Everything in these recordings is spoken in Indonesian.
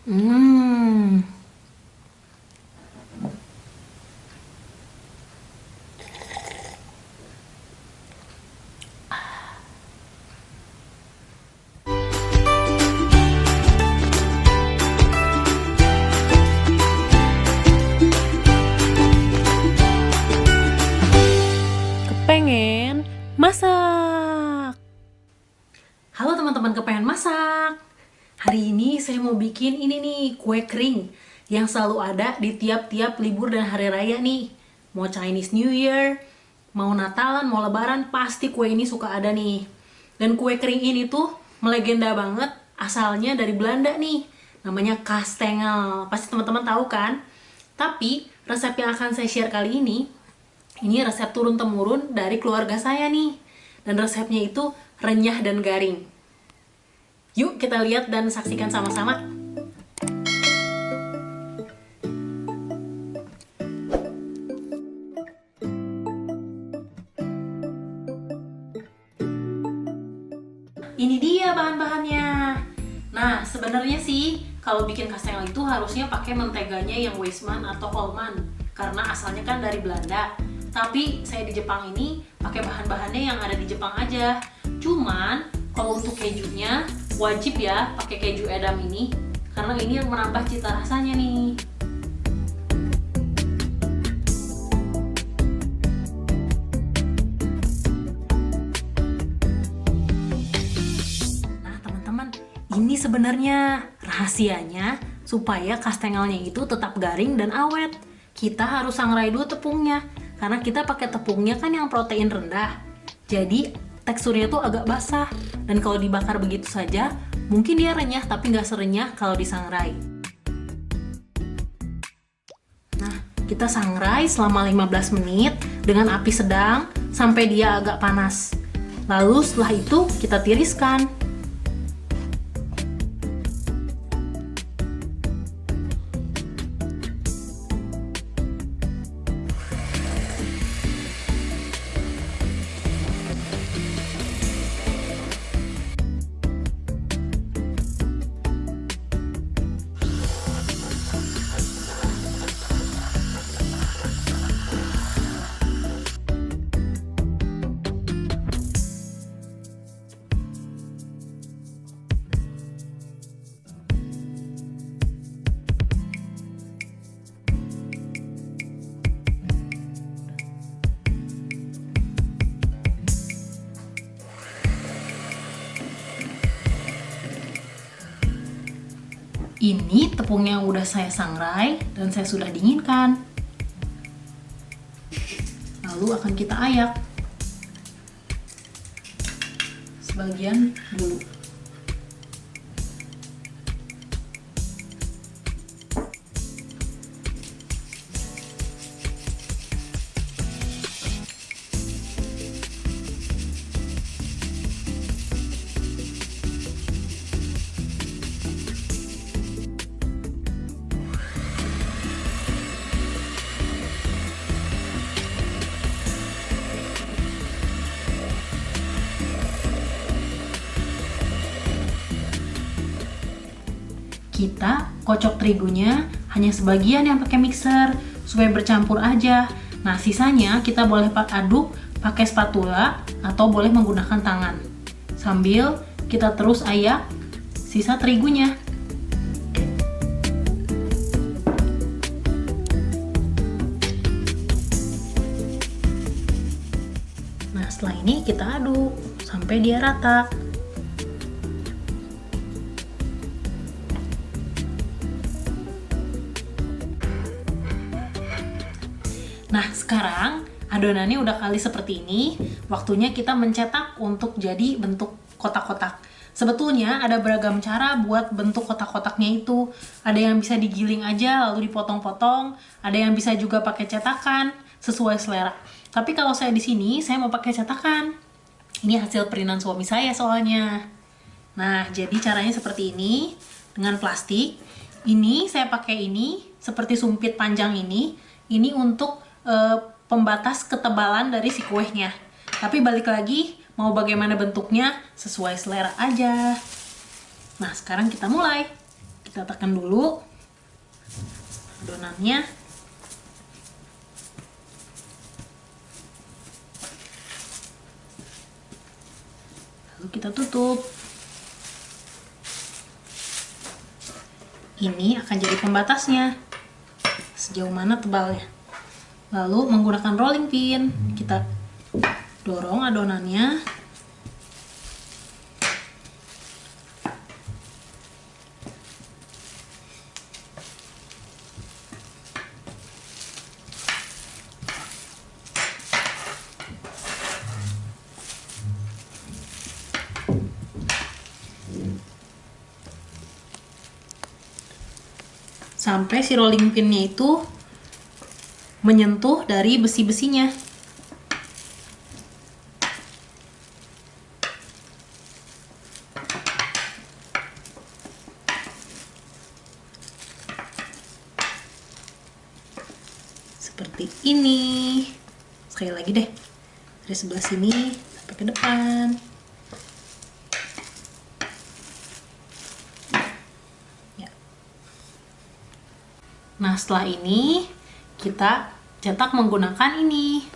Hmm. Kepengen masak. Halo teman-teman kepengen masak. Hari ini saya mau bikin ini nih, kue kering yang selalu ada di tiap-tiap libur dan hari raya nih. Mau Chinese New Year, mau Natalan, mau Lebaran, pasti kue ini suka ada nih. Dan kue kering ini tuh melegenda banget, asalnya dari Belanda nih. Namanya kastengel. Pasti teman-teman tahu kan? Tapi resep yang akan saya share kali ini resep turun-temurun dari keluarga saya nih. Dan resepnya itu renyah dan garing. Yuk kita lihat dan saksikan sama-sama. Ini dia bahan-bahannya. Nah, sebenarnya sih kalau bikin kastengel itu harusnya pakai menteganya yang Weissman atau Hallman karena asalnya kan dari Belanda. Tapi saya di Jepang ini pakai bahan-bahannya yang ada di Jepang aja. Cuman kalau untuk kejunya wajib ya pakai keju edam ini karena ini yang menambah cita rasanya nih. Nah teman-teman, ini sebenarnya rahasianya supaya kastengelnya itu tetap garing dan awet. Kita harus sangrai dulu tepungnya karena kita pakai tepungnya kan yang protein rendah. Jadi teksturnya tuh agak basah dan kalau dibakar begitu saja mungkin dia renyah tapi nggak serenyah kalau disangrai. Nah, kita sangrai selama 15 menit dengan api sedang sampai dia agak panas. Lalu setelah itu kita tiriskan. Ini tepungnya yang udah saya sangrai dan saya sudah dinginkan. Lalu akan kita ayak sebagian dulu. Kita kocok terigunya hanya sebagian yang pakai mixer supaya bercampur aja. Nah, sisanya kita boleh aduk pakai spatula atau boleh menggunakan tangan. Sambil kita terus ayak sisa terigunya. Nah, setelah ini kita aduk sampai dia rata. Nah, sekarang adonannya udah kali seperti ini, waktunya kita mencetak untuk jadi bentuk kotak-kotak. Sebetulnya ada beragam cara buat bentuk kotak-kotaknya itu. Ada yang bisa digiling aja lalu dipotong-potong, ada yang bisa juga pakai cetakan sesuai selera. Tapi kalau saya di sini, saya mau pakai cetakan. Ini hasil perintilan suami saya soalnya. Nah, jadi caranya seperti ini dengan plastik. Ini saya pakai ini seperti sumpit panjang ini. Ini untuk pembatas ketebalan dari si kuehnya. Tapi balik lagi, mau bagaimana bentuknya sesuai selera aja. Nah, sekarang kita mulai. Kita tekan dulu adonannya. Lalu kita tutup. Ini akan jadi pembatasnya, sejauh mana tebalnya. Lalu menggunakan rolling pin, kita dorong adonannya. Sampai si rolling pinnya itu menyentuh dari besi-besinya. Seperti ini. Sekali lagi deh, dari sebelah sini sampai ke depan. Nah, setelah ini kita cetak menggunakan ini.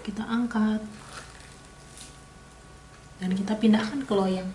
Kita angkat dan kita pindahkan ke loyang.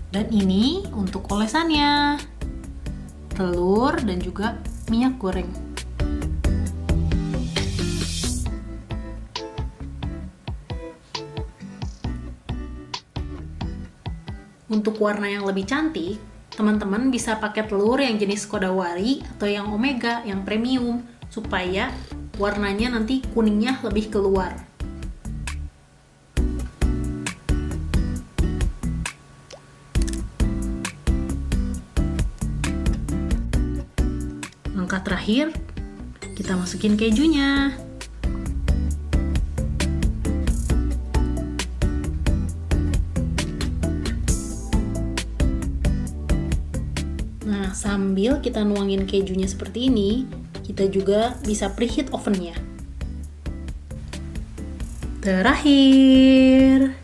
Dan ini untuk olesannya, telur dan juga minyak goreng. Untuk warna yang lebih cantik, teman-teman bisa pakai telur yang jenis Kodawari atau yang Omega, yang premium, supaya warnanya nanti kuningnya lebih keluar. Langkah terakhir, kita masukin kejunya. Nah, sambil kita nuangin kejunya seperti ini, kita juga bisa preheat ovennya. Terakhir,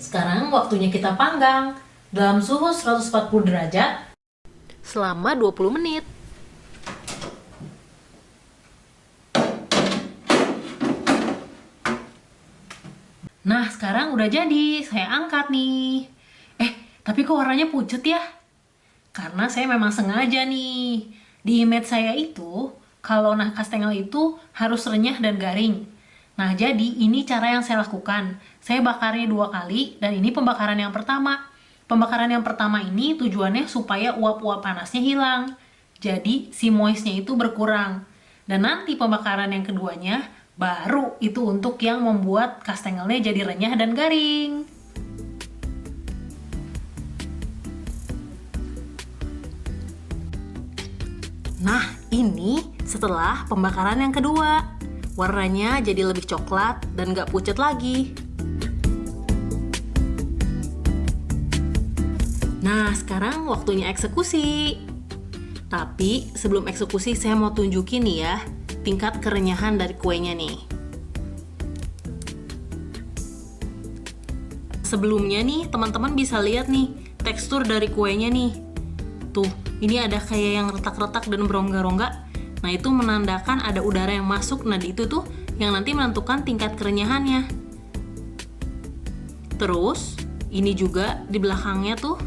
sekarang waktunya kita panggang dalam suhu 140 derajat selama 20 menit. Nah, sekarang udah jadi, saya angkat nih. Tapi kok warnanya pucet ya? Karena saya memang sengaja nih. Di image saya itu, kalau nah kastengel itu harus renyah dan garing. Nah, jadi ini cara yang saya lakukan. Saya bakarnya 2 kali, dan ini pembakaran yang pertama. Pembakaran yang pertama ini tujuannya supaya uap-uap panasnya hilang. Jadi, si moistnya itu berkurang. Dan nanti pembakaran yang keduanya, baru itu untuk yang membuat kastengelnya jadi renyah dan garing. Nah, ini setelah pembakaran yang kedua. Warnanya jadi lebih coklat dan gak pucat lagi. Nah, sekarang waktunya eksekusi. Tapi sebelum eksekusi saya mau tunjukin nih ya, tingkat kerenyahan dari kuenya nih. Sebelumnya nih, teman-teman bisa lihat nih, tekstur dari kuenya nih. Tuh, ini ada kayak yang retak-retak dan berongga-rongga. Nah, itu menandakan ada udara yang masuk. Nah, itu tuh yang nanti menentukan tingkat kerenyahannya. Terus, ini juga di belakangnya tuh,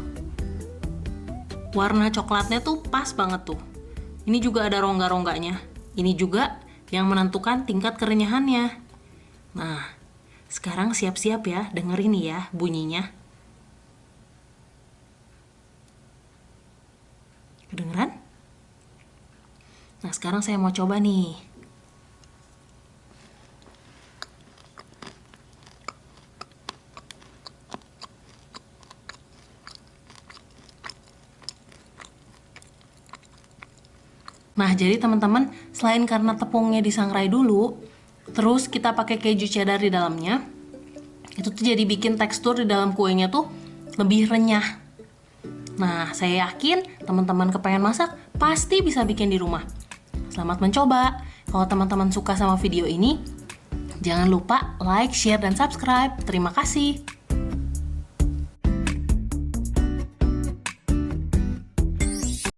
warna coklatnya tuh pas banget tuh. Ini juga ada rongga-rongganya. Ini juga yang menentukan tingkat kerenyahannya. Nah, sekarang siap-siap ya, dengerin ya bunyinya. Kedengeran? Nah, sekarang saya mau coba nih. Nah, jadi teman-teman, selain karena tepungnya disangrai dulu, terus kita pakai keju cheddar di dalamnya, itu tuh jadi bikin tekstur di dalam kuenya tuh lebih renyah. Nah, saya yakin teman-teman kepengen masak pasti bisa bikin di rumah. Selamat mencoba. Kalau teman-teman suka sama video ini, jangan lupa like, share, dan subscribe. Terima kasih.